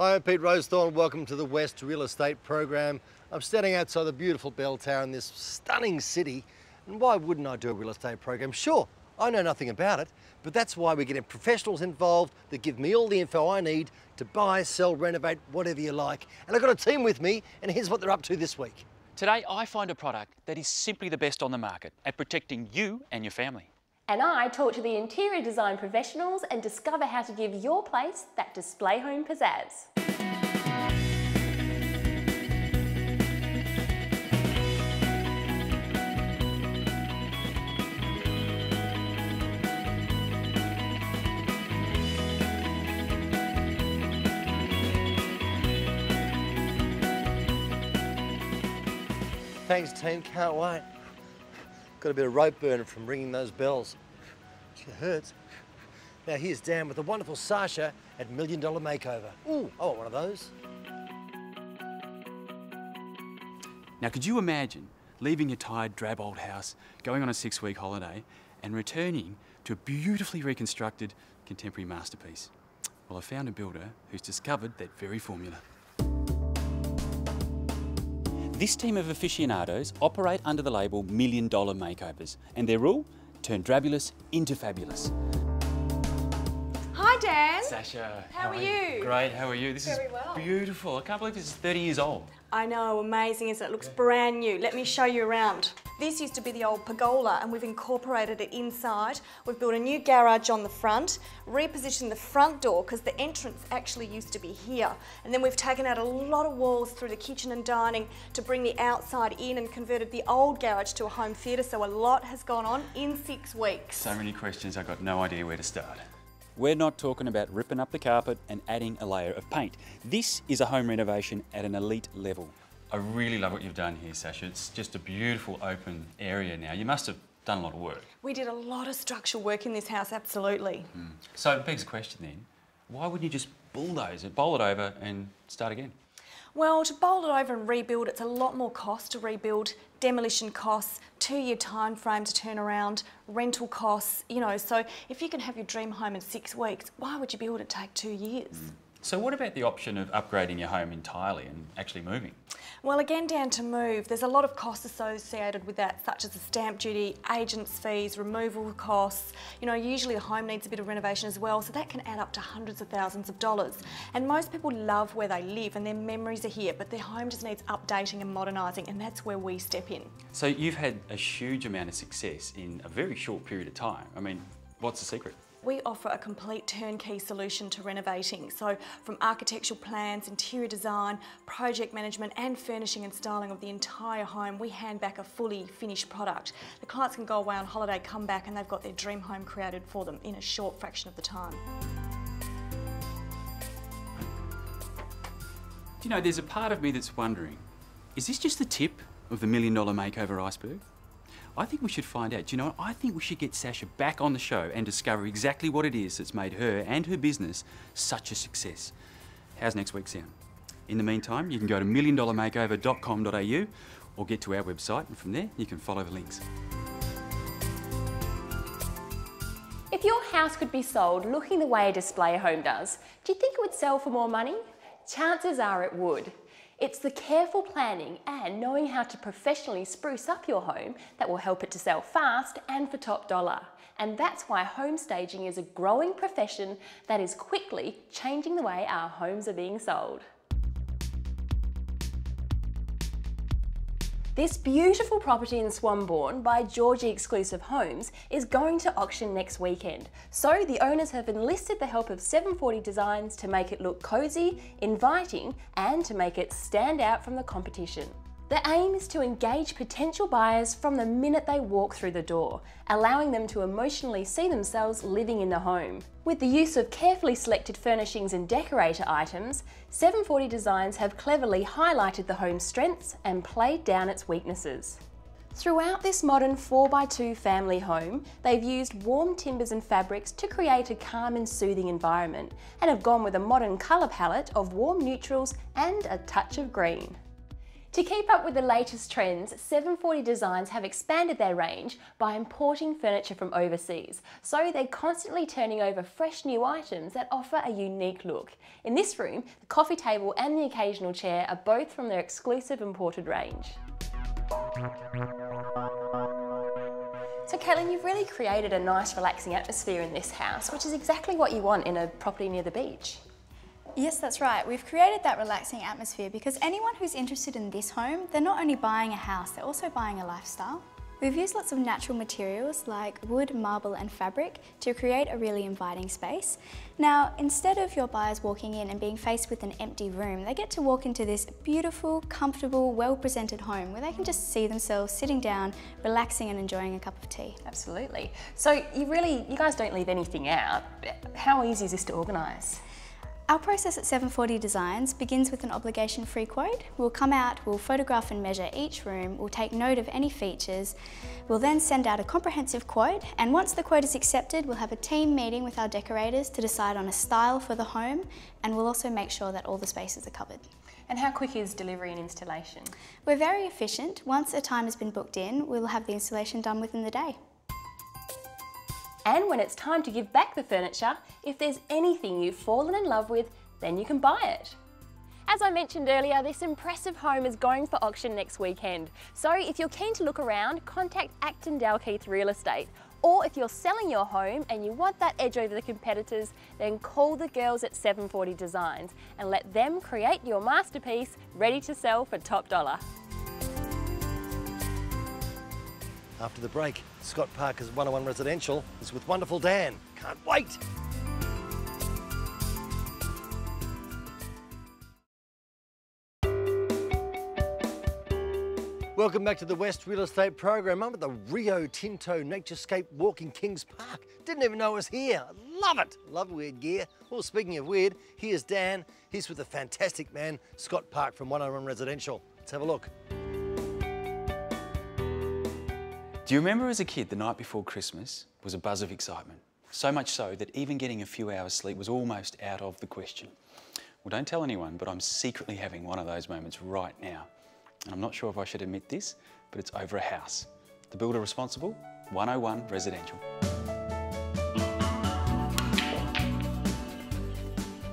Hi, I'm Pete Rosethorn. Welcome to the West Real Estate Program. I'm standing outside the beautiful bell tower in this stunning city. And why wouldn't I do a real estate program? Sure, I know nothing about it, but that's why we're getting professionals involved that give me all the info I need to buy, sell, renovate, whatever you like. And I've got a team with me, and here's what they're up to this week. Today, I find a product that is simply the best on the market at protecting you and your family. And I talk to the interior design professionals and discover how to give your place that display home pizzazz. Thanks, team. Can't wait. Got a bit of rope burning from ringing those bells. It hurts. Now here's Dan with the wonderful Sasha at $1 Million Makeover. Ooh, I want one of those. Now, could you imagine leaving your tired, drab old house, going on a 6-week holiday, and returning to a beautifully reconstructed contemporary masterpiece? Well, I found a builder who's discovered that very formula. This team of aficionados operate under the label $1 Million Makeovers, and their rule? Turn drabulous into fabulous. Hi, Dan. Sasha, How are you? Great, how are you? This Very is well. beautiful. I can't believe this is 30 years old. I know, amazing, isn't it? It looks brand new. Let me show you around. This used to be the old pergola and we've incorporated it inside. We've built a new garage on the front, repositioned the front door because the entrance actually used to be here. And then we've taken out a lot of walls through the kitchen and dining to bring the outside in and converted the old garage to a home theatre. So a lot has gone on in 6 weeks. So many questions, I've got no idea where to start. We're not talking about ripping up the carpet and adding a layer of paint. This is a home renovation at an elite level. I really love what you've done here, Sasha. It's just a beautiful open area now. You must have done a lot of work. We did a lot of structural work in this house, absolutely. So it begs the question then, why wouldn't you just bulldoze it, bowl it over and start again? Well, to bowl it over and rebuild, it's a lot more cost to rebuild, demolition costs, 2-year time frame to turn around, rental costs, you know, so if you can have your dream home in 6 weeks, why would you build it take 2 years? So what about the option of upgrading your home entirely and actually moving? Well, again, down to move, there's a lot of costs associated with that, such as the stamp duty, agents' fees, removal costs. You know, usually a home needs a bit of renovation as well, so that can add up to hundreds of thousands of dollars. And most people love where they live and their memories are here, but their home just needs updating and modernising, and that's where we step in. So you've had a huge amount of success in a very short period of time. I mean, what's the secret? We offer a complete turnkey solution to renovating. So from architectural plans, interior design, project management and furnishing and styling of the entire home, we hand back a fully finished product. The clients can go away on holiday, come back and they've got their dream home created for them in a short fraction of the time. You know, there's a part of me that's wondering, is this just the tip of the $1 Million Makeover iceberg? I think we should find out. Do you know what? I think we should get Sasha back on the show and discover exactly what it is that's made her and her business such a success. How's next week sound? In the meantime, you can go to milliondollarmakeover.com.au or get to our website, and from there you can follow the links. If your house could be sold looking the way a display home does, do you think it would sell for more money? Chances are it would. It's the careful planning and knowing how to professionally spruce up your home that will help it to sell fast and for top dollar. And that's why home staging is a growing profession that is quickly changing the way our homes are being sold. This beautiful property in Swanbourne by Georgie Exclusive Homes is going to auction next weekend. So the owners have enlisted the help of 740 Designs to make it look cosy, inviting, and to make it stand out from the competition. The aim is to engage potential buyers from the minute they walk through the door, allowing them to emotionally see themselves living in the home. With the use of carefully selected furnishings and decorator items, 740 Designs have cleverly highlighted the home's strengths and played down its weaknesses. Throughout this modern 4x2 family home, they've used warm timbers and fabrics to create a calm and soothing environment, and have gone with a modern colour palette of warm neutrals and a touch of green. To keep up with the latest trends, 740 Designs have expanded their range by importing furniture from overseas. So they're constantly turning over fresh new items that offer a unique look. In this room, the coffee table and the occasional chair are both from their exclusive imported range. So Caitlin, you've really created a nice relaxing atmosphere in this house, which is exactly what you want in a property near the beach. Yes, that's right. We've created that relaxing atmosphere because anyone who's interested in this home, they're not only buying a house, they're also buying a lifestyle. We've used lots of natural materials like wood, marble and fabric to create a really inviting space. Now, instead of your buyers walking in and being faced with an empty room, they get to walk into this beautiful, comfortable, well-presented home where they can just see themselves sitting down, relaxing and enjoying a cup of tea. Absolutely. So you guys don't leave anything out. How easy is this to organise? Our process at 740 Designs begins with an obligation-free quote. We'll come out, we'll photograph and measure each room, we'll take note of any features, we'll then send out a comprehensive quote, and once the quote is accepted, we'll have a team meeting with our decorators to decide on a style for the home, and we'll also make sure that all the spaces are covered. And how quick is delivery and installation? We're very efficient. Once a time has been booked in, we'll have the installation done within the day. And when it's time to give back the furniture, if there's anything you've fallen in love with, then you can buy it. As I mentioned earlier, this impressive home is going for auction next weekend. So if you're keen to look around, contact Acton Dalkeith Real Estate. Or if you're selling your home and you want that edge over the competitors, then call the girls at 740 Designs and let them create your masterpiece ready to sell for top dollar. After the break, Scott Parker's 101 Residential is with wonderful Dan. Can't wait! Welcome back to the West Real Estate Program. I'm at the Rio Tinto Naturescape Walking Kings Park. Didn't even know it was here. Love it. Love weird gear. Well, speaking of weird, here's Dan. He's with the fantastic man, Scott Park from 101 Residential. Let's have a look. Do you remember as a kid the night before Christmas was a buzz of excitement? So much so that even getting a few hours sleep was almost out of the question. Well, don't tell anyone, but I'm secretly having one of those moments right now. And I'm not sure if I should admit this, but it's over a house. The builder responsible, 101 Residential.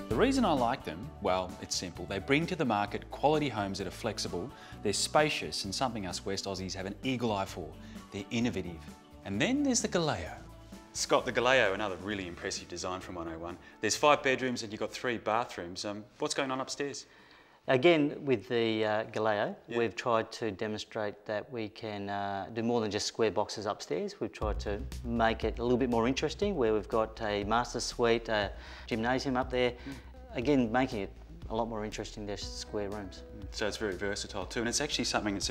The reason I like them, well, it's simple. They bring to the market quality homes that are flexible, they're spacious, and something us West Aussies have an eagle eye for. They're innovative. And then there's the Galeo. Scott, the Galeo, another really impressive design from 101. There's 5 bedrooms and you've got 3 bathrooms. What's going on upstairs? Again, with the Galeo, we've tried to demonstrate that we can do more than just square boxes upstairs. We've tried to make it a little bit more interesting, where we've got a master suite, a gymnasium up there. Again, making it a lot more interesting than just square rooms. So it's very versatile too, and it's actually something that's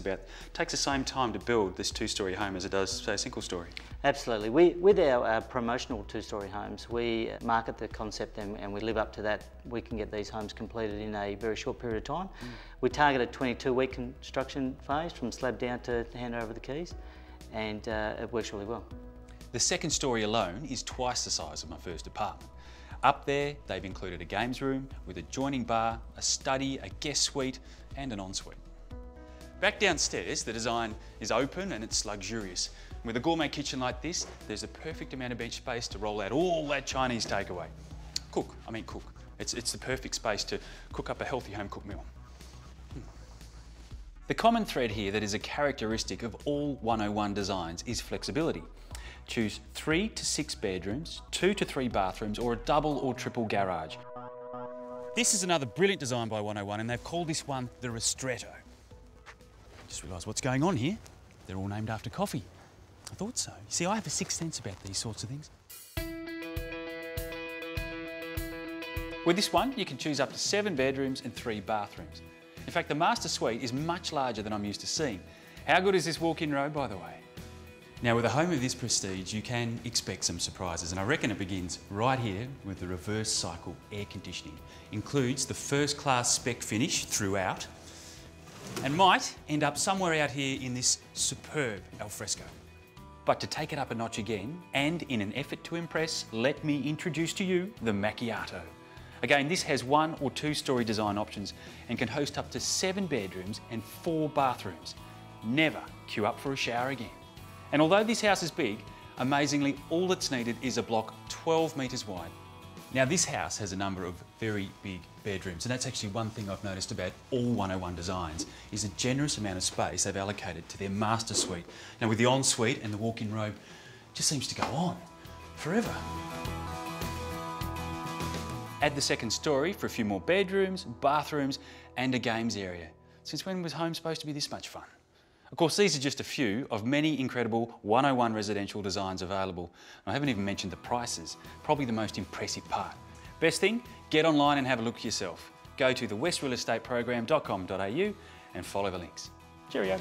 takes the same time to build this 2-storey home as it does, say, a single story. Absolutely. With our promotional 2-storey homes, we market the concept and we live up to that. We can get these homes completed in a very short period of time. We target a 22-week construction phase from slab down to hand over the keys, and it works really well. The 2nd story alone is twice the size of my first apartment. Up there, they've included a games room with adjoining bar, a study, a guest suite, and an ensuite. Back downstairs, the design is open and it's luxurious. With a gourmet kitchen like this, there's a perfect amount of bench space to roll out all that Chinese takeaway. Cook. It's the perfect space to cook up a healthy home-cooked meal. The common thread here that is a characteristic of all 101 designs is flexibility. Choose 3 to 6 bedrooms, 2 to 3 bathrooms, or a double or triple garage. This is another brilliant design by 101, and they've called this one the Ristretto. Just realised what's going on here. They're all named after coffee. I thought so. You see, I have a sixth sense about these sorts of things. With this one, you can choose up to 7 bedrooms and 3 bathrooms. In fact, the master suite is much larger than I'm used to seeing. How good is this walk-in robe, by the way? Now, with a home of this prestige, you can expect some surprises, and I reckon it begins right here with the reverse cycle air conditioning. Includes the first-class spec finish throughout, and might end up somewhere out here in this superb alfresco. But to take it up a notch again, and in an effort to impress, let me introduce to you the Macchiato. Again, this has 1 or 2 story design options and can host up to 7 bedrooms and 4 bathrooms. Never queue up for a shower again. And although this house is big, amazingly all that's needed is a block 12 metres wide. Now this house has a number of very big bedrooms, and that's actually one thing I've noticed about all 101 designs is a generous amount of space they've allocated to their master suite. Now with the ensuite and the walk-in robe, it just seems to go on forever. Add the second story for a few more bedrooms, bathrooms and a games area. Since when was home supposed to be this much fun? Of course, these are just a few of many incredible 101 residential designs available. I haven't even mentioned the prices, probably the most impressive part. Best thing, get online and have a look yourself. Go to thewestrealestateprogram.com.au and follow the links. Cheerio.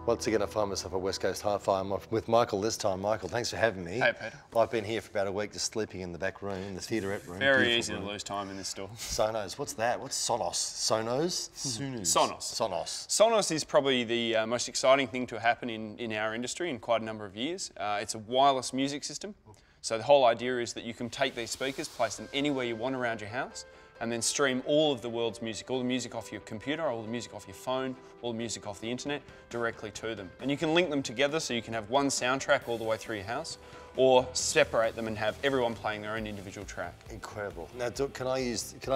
Once again, I find myself at West Coast Hi-Fi. I'm with Michael this time. Michael, thanks for having me. Hey, Peter. I've been here for about a week, just sleeping in the back room, in the theaterette room. Very Beautiful easy room. to lose time in this store. Sonos, what's that? What's Sonos? Sonos? Sonos. Sonos. Sonos is probably the most exciting thing to happen in our industry in quite a number of years. It's a wireless music system. So the whole idea is that you can take these speakers, place them anywhere you want around your house, and then stream all of the world's music, all the music off your computer, all the music off your phone, all the music off the internet, directly to them. And you can link them together so you can have one soundtrack all the way through your house, or separate them and have everyone playing their own individual track. Incredible. Now, can I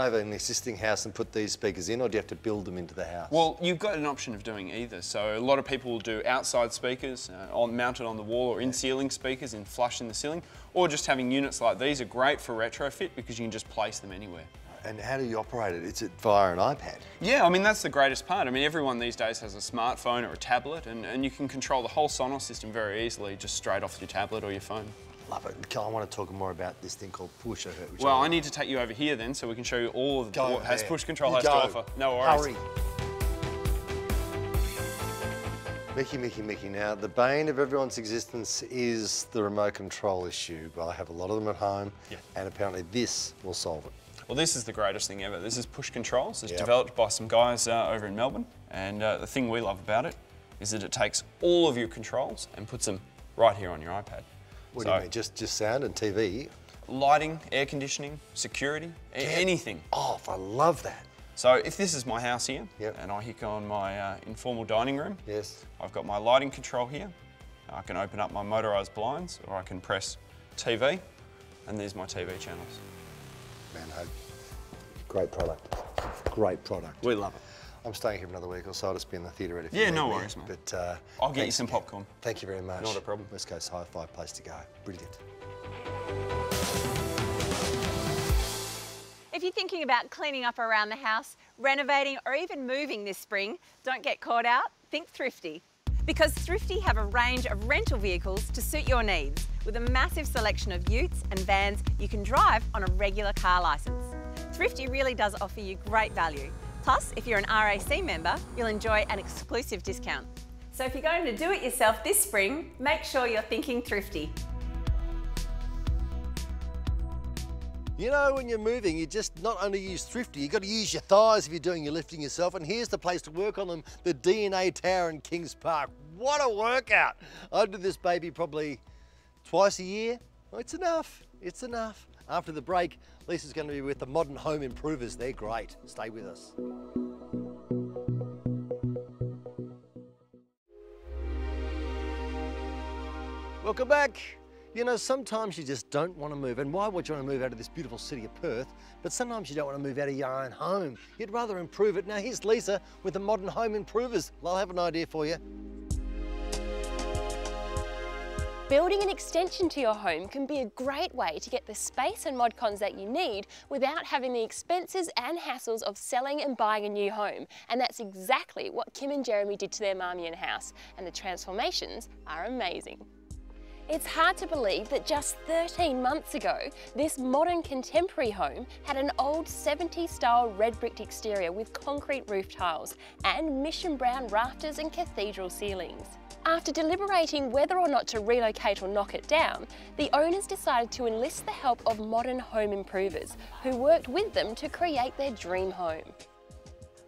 have an existing house and put these speakers in, or do you have to build them into the house? Well, you've got an option of doing either. So a lot of people will do outside speakers, mounted on the wall, or in-ceiling speakers and flush in the ceiling, or just having units like these are great for retrofit because you can just place them anywhere. And how do you operate it? Is it via an iPad? Yeah, I mean, that's the greatest part. I mean, everyone these days has a smartphone or a tablet, and you can control the whole Sonos system very easily, just straight off your tablet or your phone. Love it. I want to talk more about this thing called Push. Well, I need to take you over here then, so we can show you all of what has Push Control has to offer. No worries. Hurry. Mickey. Now, the bane of everyone's existence is the remote control issue. Well, I have a lot of them at home, and apparently this will solve it. Well, this is the greatest thing ever. This is Push Controls. It's developed by some guys over in Melbourne, and the thing we love about it is that it takes all of your controls and puts them right here on your iPad. What do you mean? Just sound and TV? Lighting, air conditioning, security, anything. Oh, I love that. So if this is my house here, and I hit on my informal dining room, I've got my lighting control here. I can open up my motorised blinds, or I can press TV, and there's my TV channels. Man, great product. Great product. We love it. I'm staying here for another week or so. I'll just be in the theatre if you Yeah, need no me. worries, mate. But I'll get you some popcorn. Thank you very much. Not a problem. West Coast Hi-Fi, place to go. Brilliant. If you're thinking about cleaning up around the house, renovating or even moving this spring, don't get caught out, think Thrifty. Because Thrifty have a range of rental vehicles to suit your needs, with a massive selection of utes and vans you can drive on a regular car licence. Thrifty really does offer you great value. Plus, if you're an RAC member, you'll enjoy an exclusive discount. So if you're going to do it yourself this spring, make sure you're thinking Thrifty. You know, when you're moving, you just not only use Thrifty, you've got to use your thighs if you're doing your lifting yourself, and here's the place to work on them, the DNA Tower in Kings Park. What a workout! I do this baby probably twice a year. Well, it's enough, it's enough. After the break, Lisa's going to be with the Modern Home Improvers. They're great. Stay with us. Welcome back. You know, sometimes you just don't want to move. And why would you want to move out of this beautiful city of Perth? But sometimes you don't want to move out of your own home. You'd rather improve it. Now here's Lisa with the Modern Home Improvers. I'll have an idea for you. Building an extension to your home can be a great way to get the space and mod cons that you need without having the expenses and hassles of selling and buying a new home. And that's exactly what Kim and Jeremy did to their Marmion house, and the transformations are amazing. It's hard to believe that just 13 months ago, this modern contemporary home had an old 70s style red bricked exterior with concrete roof tiles and mission brown rafters and cathedral ceilings. After deliberating whether or not to relocate or knock it down, the owners decided to enlist the help of Modern Home Improvers, who worked with them to create their dream home.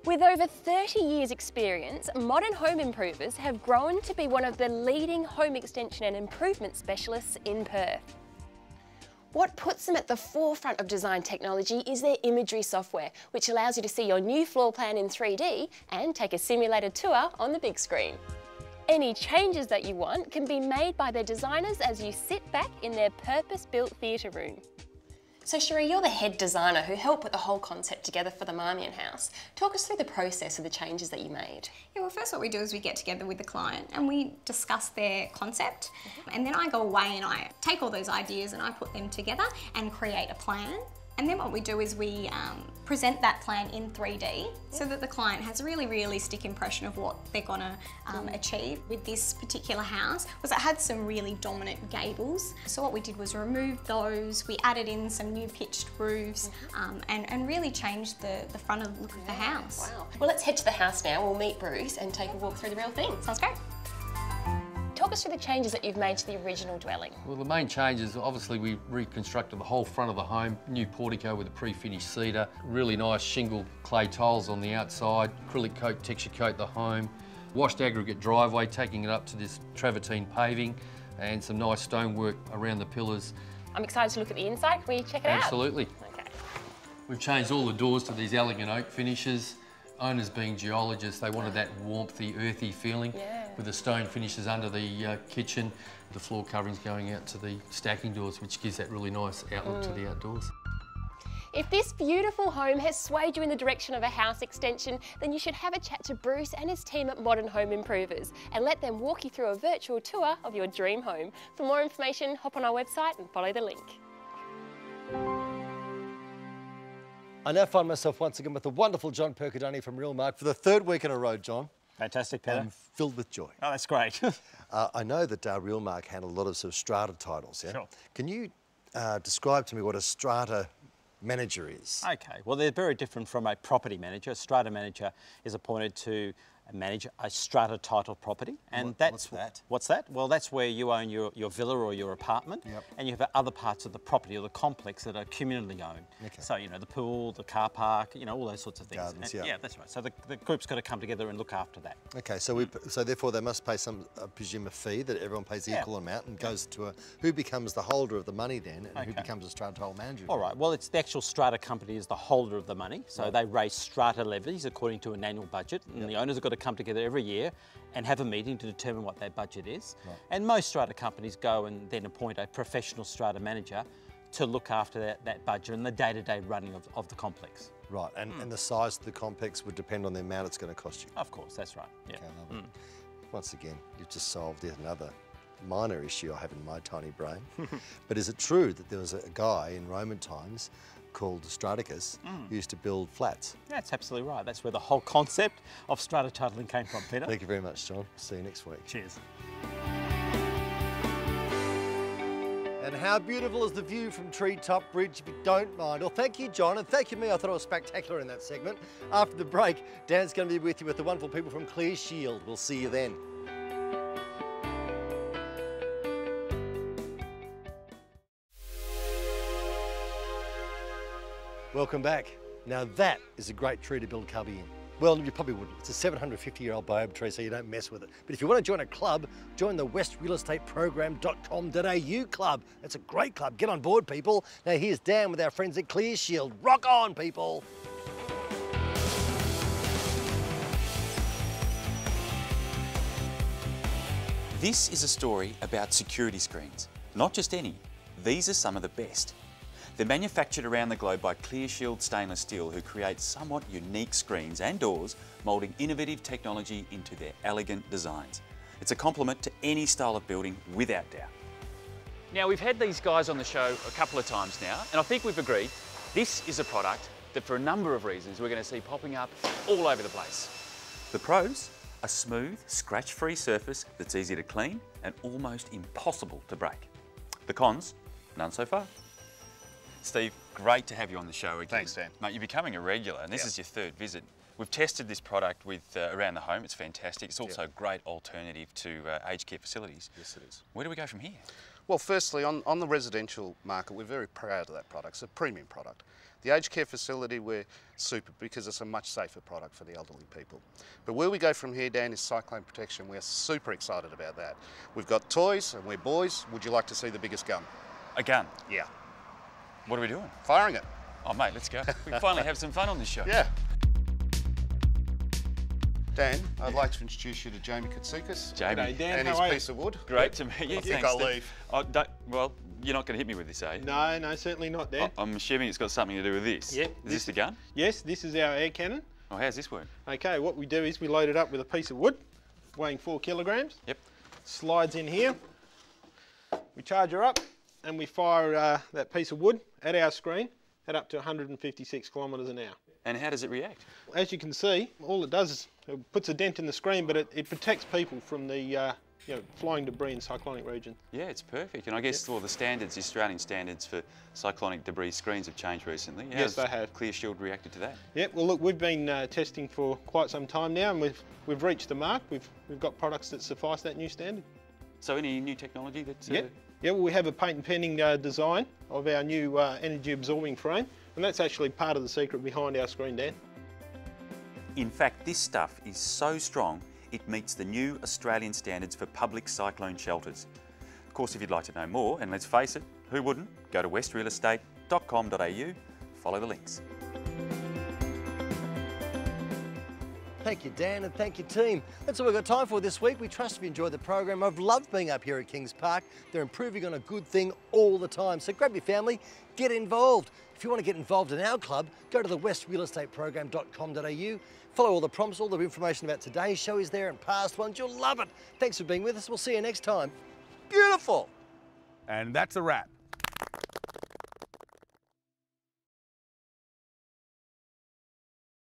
With over 30 years' experience, Modern Home Improvers have grown to be one of the leading home extension and improvement specialists in Perth. What puts them at the forefront of design technology is their imagery software, which allows you to see your new floor plan in 3D and take a simulated tour on the big screen. Any changes that you want can be made by their designers as you sit back in their purpose-built theatre room. So Cherie, you're the head designer who helped put the whole concept together for the Marmion house. Talk us through the process of the changes that you made. Yeah, well, first what we do is we get together with the client and we discuss their concept, and then I go away and I take all those ideas and I put them together and create a plan. And then what we do is we present that plan in 3D so that the client has a really realistic impression of what they're going to achieve. With this particular house was it had some really dominant gables. So what we did was remove those, we added in some new pitched roofs and really changed the front of the look of the house. Wow. Well, let's head to the house now. We'll meet Bruce and take a walk through the real thing. Sounds great. Talk us through the changes that you've made to the original dwelling. Well, the main changes, obviously we reconstructed the whole front of the home, new portico with a pre-finished cedar, really nice shingle clay tiles on the outside, acrylic coat, texture coat the home, washed aggregate driveway, taking it up to this travertine paving, and some nice stonework around the pillars. I'm excited to look at the inside. Can we check it out? Absolutely. Okay. We've changed all the doors to these elegant oak finishes. Owners being geologists, they wanted that warmthy, earthy feeling with the stone finishes under the kitchen, the floor coverings going out to the stacking doors, which gives that really nice outlook to the outdoors. If this beautiful home has swayed you in the direction of a house extension, then you should have a chat to Bruce and his team at Modern Home Improvers and let them walk you through a virtual tour of your dream home. For more information, hop on our website and follow the link. I now find myself once again with the wonderful John Percadoni from Real Mark for the third week in a row, John. Fantastic, Peter. I'm filled with joy. Oh, that's great. I know that Real Mark handle a lot of sort of strata titles, yeah? Sure. Can you describe to me what a strata manager is? Okay, well, they're very different from a property manager. A strata manager is appointed to manage a strata title property. And what's that? What's that? Well, that's where you own your villa or your apartment, and you have other parts of the property or the complex that are communally owned. Okay. So, you know, the pool, the car park, you know, all those sorts of things. Gardens, yeah, that's right. So the group's got to come together and look after that. Okay, so so therefore they must pay some, I presume, a fee that everyone pays the equal amount and goes to who becomes the holder of the money then and who becomes a strata title manager? All right, well, it's the actual strata company is the holder of the money. So they raise strata levies according to an annual budget, and the owners have got to come together every year and have a meeting to determine what their budget is. Right. And most strata companies go and then appoint a professional strata manager to look after that budget and the day-to-day running of the complex. Right, and the size of the complex would depend on the amount it's going to cost you. Of course, that's right. Yeah. Okay, I love it. Once again, you've just solved yet another minor issue I have in my tiny brain. But is it true that there was a guy in Roman times called Straticus who used to build flats? That's absolutely right. That's where the whole concept of strata titling came from, Peter. Thank you very much, John. See you next week. Cheers. And how beautiful is the view from Treetop Bridge, if you don't mind? Well, thank you, John, and thank you, me. I thought it was spectacular in that segment. After the break, Dan's going to be with you with the wonderful people from Clear Shield. We'll see you then. Welcome back. Now that is a great tree to build cubby in. Well, you probably wouldn't. It's a 750-year-old baobab tree, so you don't mess with it. But if you want to join a club, join the westrealestateprogram.com.au club. That's a great club. Get on board, people. Now here's Dan with our friends at Clear Shield. Rock on, people. This is a story about security screens. Not just any, these are some of the best. They're manufactured around the globe by Clear Shield Stainless Steel, who create somewhat unique screens and doors, moulding innovative technology into their elegant designs. It's a complement to any style of building, without doubt. Now, we've had these guys on the show a couple of times now, and I think we've agreed this is a product that, for a number of reasons, we're going to see popping up all over the place. The pros? A smooth, scratch-free surface that's easy to clean and almost impossible to break. The cons? None so far. Steve, great to have you on the show again. Thanks, Dan. Mate, you're becoming a regular, and this is your third visit. We've tested this product with around the home. It's fantastic. It's also a great alternative to aged care facilities. Yes, it is. Where do we go from here? Well, firstly, on the residential market, we're very proud of that product. It's a premium product. The aged care facility, we're super because it's a much safer product for the elderly people. But where we go from here, Dan, is cyclone protection. We're super excited about that. We've got toys and we're boys. Would you like to see the biggest gun? A gun? Yeah. What are we doing? Firing it. Oh, mate, let's go. We finally have some fun on this show. Yeah. Dan, I'd like to introduce you to Jamie Katsikas. Jamie. G'day, Dan. And how his are you? piece of wood. Great to meet you. I think Thanks, I'll Steve. leave. Oh, well, you're not going to hit me with this, are you? No, no, certainly not, Dan. I'm assuming it's got something to do with this. Yep. Is this the gun? Yes, this is our air cannon. Oh, how's this work? Okay, what we do is we load it up with a piece of wood weighing 4 kilograms. Yep. Slides in here. We charge her up and we fire that piece of wood at our screen at up to 156 kilometres an hour. And how does it react? As you can see, all it does is it puts a dent in the screen, but it protects people from the flying debris in cyclonic region. Yeah, it's perfect. And I guess all the standards, the Australian standards for cyclonic debris screens have changed recently. Yes, they have. Clear Shield reacted to that? Yep. Well, look, we've been testing for quite some time now, and we've reached the mark. We've got products that suffice that new standard. So any new technology that's... Yep. Yeah, well, we have a patent pending design of our new energy absorbing frame, and that's actually part of the secret behind our screen, Dan. In fact, this stuff is so strong, it meets the new Australian standards for public cyclone shelters. Of course, if you'd like to know more, and let's face it, who wouldn't? Go to westrealestate.com.au, follow the links. Thank you, Dan, and thank you, team. That's all we've got time for this week. We trust you've enjoyed the program. I've loved being up here at Kings Park. They're improving on a good thing all the time. So grab your family, get involved. If you want to get involved in our club, go to the westrealestateprogram.com.au. Follow all the prompts, all the information about today's show is there and past ones. You'll love it. Thanks for being with us. We'll see you next time. Beautiful. And that's a wrap.